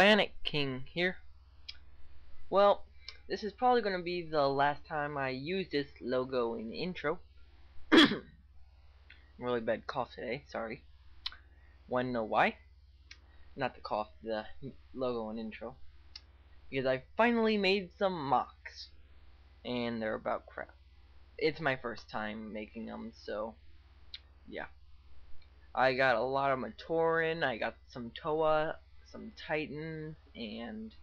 BionicKing here. Well, this is probably going to be the last time I use this logo in the intro. Really bad cough today, sorry. Wanna know why? Not the cough, the logo and intro. Because I finally made some mocs. And they're about crap. It's my first time making them, so yeah. I got a lot of Matoran, I got some Toa, some Titans, and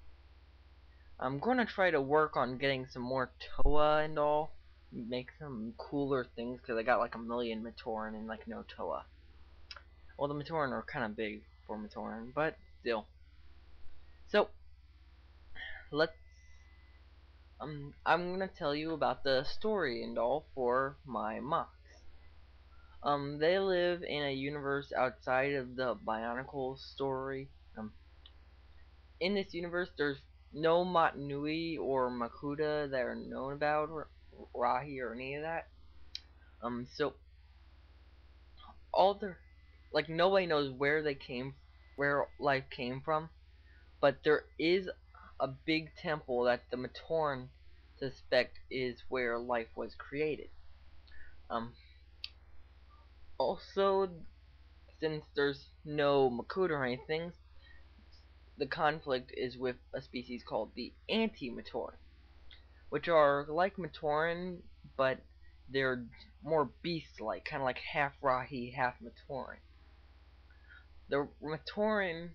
I'm gonna try to work on getting some more Toa and all. Make some cooler things, because I got like a million Matoran and like no Toa. Well, the Matoran are kind of big for Matoran, but still. So, let's I'm gonna tell you about the story and all for my mocs. They live in a universe outside of the Bionicle story. In this universe, there's no Matnui or Makuta that are known about, or Rahi or any of that. So all their, like, nobody knows where life came from, but there is a big temple that the Matoran suspect is where life was created. Also, since there's no Makuta or anything, the conflict is with a species called the Anti-Matoran, which are like Matoran, but they're more beast-like, kind of like half Rahi, half Matoran. The Matoran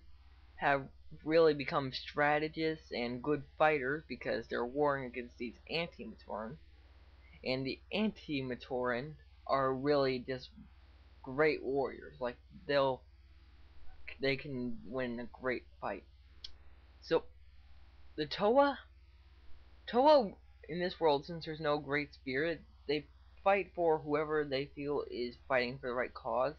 have really become strategists and good fighters because they're warring against these anti-Matoran, and the anti-Matoran are really just great warriors. Like they can win a great fight. So the Toa in this world, since there's no great spirit, they fight for whoever they feel is fighting for the right cause.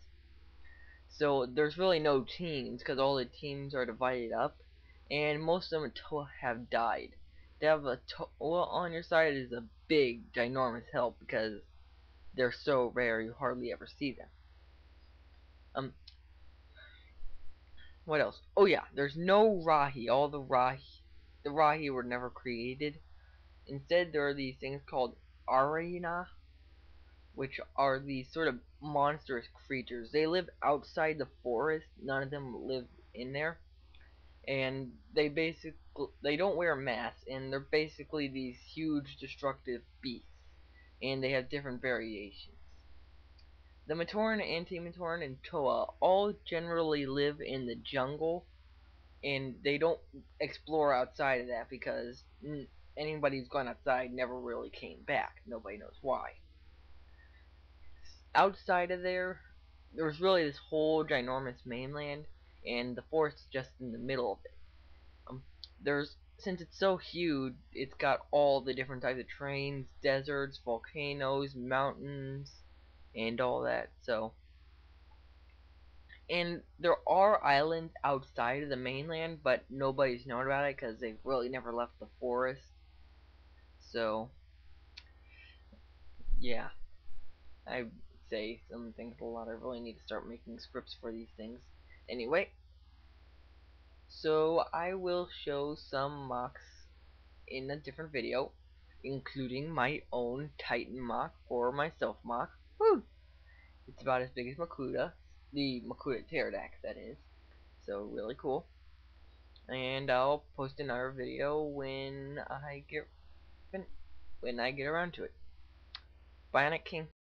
So there's really no teams, because all the teams are divided up, and most of them Toa have died. To have a Toa on your side is a big, ginormous help, because they're so rare you hardly ever see them. What else? Oh yeah, there's no Rahi. The Rahi were never created. Instead, there are these things called Arena, which are these sort of monstrous creatures. They live outside the forest. None of them live in there, and they don't wear masks, and they're basically these huge destructive beasts, and they have different variations. The Matoran, Anti-Matoran, and Toa all generally live in the jungle, and they don't explore outside of that because anybody who's gone outside never really came back. Nobody knows why. Outside of there's really this whole ginormous mainland, and the forest is just in the middle of it. Since it's so huge, it's got all the different types of terrains, deserts, volcanoes, mountains, and all that. And there are islands outside of the mainland, but nobody's known about it because they've really never left the forest. So, yeah. I say some things a lot. I really need to start making scripts for these things. Anyway, so I will show some mocs in a different video, including my own Titan moc or my self moc. Woo! It's about as big as Makuta, the Makuta Pterodax, that is. So really cool. And I'll post another video when I get around to it. BionicKing.